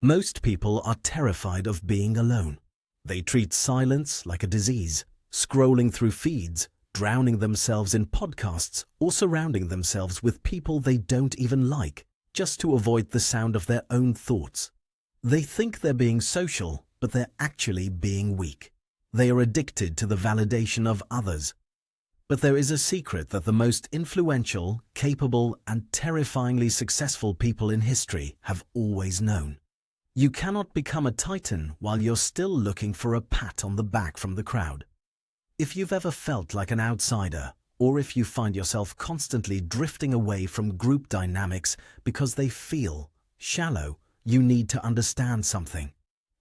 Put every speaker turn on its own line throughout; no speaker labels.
Most people are terrified of being alone. They treat silence like a disease, scrolling through feeds, drowning themselves in podcasts, or surrounding themselves with people they don't even like, just to avoid the sound of their own thoughts. They think they're being social, but they're actually being weak. They are addicted to the validation of others. But there is a secret that the most influential, capable, and terrifyingly successful people in history have always known. You cannot become a titan while you're still looking for a pat on the back from the crowd. If you've ever felt like an outsider, or if you find yourself constantly drifting away from group dynamics because they feel shallow, you need to understand something.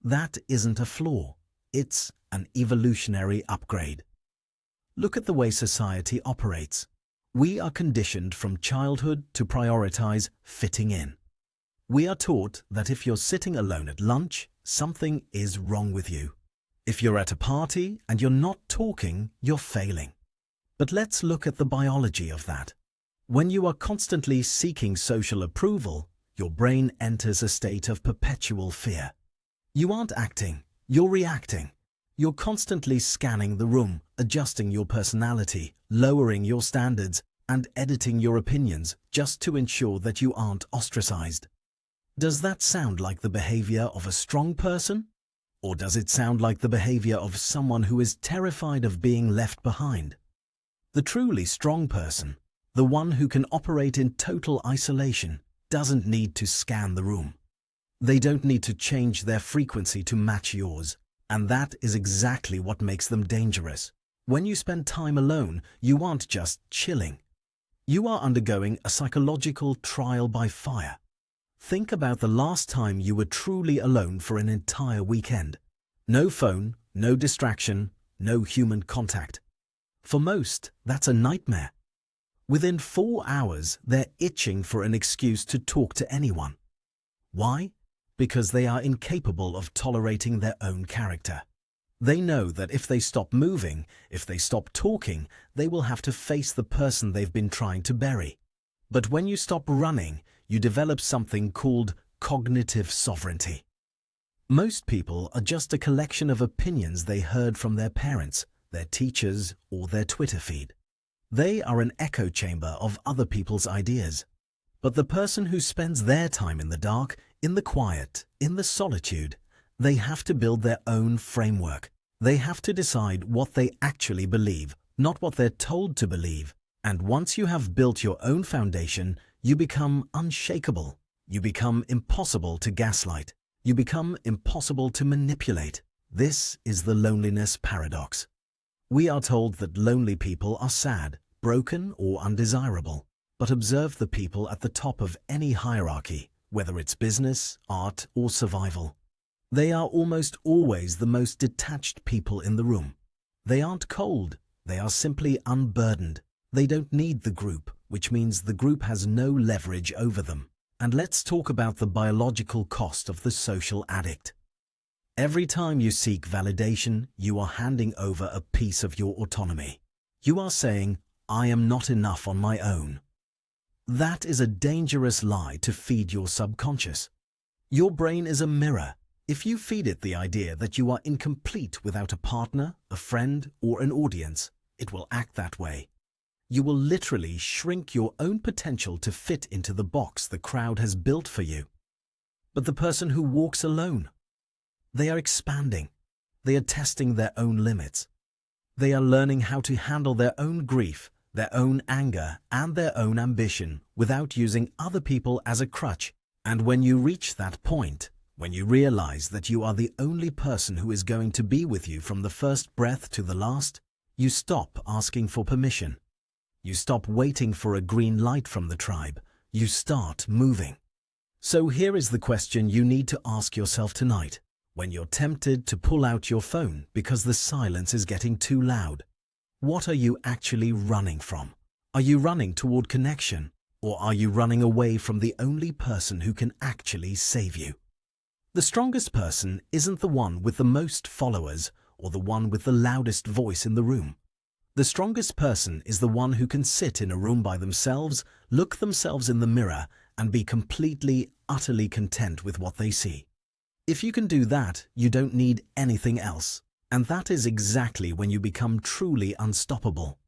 That isn't a flaw. It's an evolutionary upgrade. Look at the way society operates. We are conditioned from childhood to prioritize fitting in. We are taught that if you're sitting alone at lunch, something is wrong with you. If you're at a party and you're not talking, you're failing. But let's look at the biology of that. When you are constantly seeking social approval, your brain enters a state of perpetual fear. You aren't acting, you're reacting. You're constantly scanning the room, adjusting your personality, lowering your standards, and editing your opinions just to ensure that you aren't ostracized. Does that sound like the behavior of a strong person? Or does it sound like the behavior of someone who is terrified of being left behind? The truly strong person, the one who can operate in total isolation, doesn't need to scan the room. They don't need to change their frequency to match yours, and that is exactly what makes them dangerous. When you spend time alone, you aren't just chilling. You are undergoing a psychological trial by fire. Think about the last time you were truly alone for an entire weekend. No phone, no distraction, no human contact. For most, that's a nightmare. Within 4 hours, they're itching for an excuse to talk to anyone. Why? Because they are incapable of tolerating their own character. They know that if they stop moving, if they stop talking, they will have to face the person they've been trying to bury. But when you stop running, you develop something called cognitive sovereignty. Most people are just a collection of opinions they heard from their parents, their teachers, or their Twitter feed. They are an echo chamber of other people's ideas. But the person who spends their time in the dark, in the quiet, in the solitude, they have to build their own framework. They have to decide what they actually believe, not what they're told to believe. And once you have built your own foundation, you become unshakable. You become impossible to gaslight. You become impossible to manipulate. This is the loneliness paradox. We are told that lonely people are sad, broken, or undesirable. But observe the people at the top of any hierarchy, whether it's business, art, or survival. They are almost always the most detached people in the room. They aren't cold. They are simply unburdened. They don't need the group, which means the group has no leverage over them. And let's talk about the biological cost of the social addict. Every time you seek validation, you are handing over a piece of your autonomy. You are saying, "I am not enough on my own." That is a dangerous lie to feed your subconscious. Your brain is a mirror. If you feed it the idea that you are incomplete without a partner, a friend, or an audience, it will act that way. You will literally shrink your own potential to fit into the box the crowd has built for you. But the person who walks alone, they are expanding. They are testing their own limits. They are learning how to handle their own grief, their own anger, and their own ambition without using other people as a crutch. And when you reach that point, when you realize that you are the only person who is going to be with you from the first breath to the last, you stop asking for permission. You stop waiting for a green light from the tribe. You start moving. So here is the question you need to ask yourself tonight, when you're tempted to pull out your phone because the silence is getting too loud. What are you actually running from? Are you running toward connection, or are you running away from the only person who can actually save you? The strongest person isn't the one with the most followers or the one with the loudest voice in the room. The strongest person is the one who can sit in a room by themselves, look themselves in the mirror, and be completely, utterly content with what they see. If you can do that, you don't need anything else. And that is exactly when you become truly unstoppable.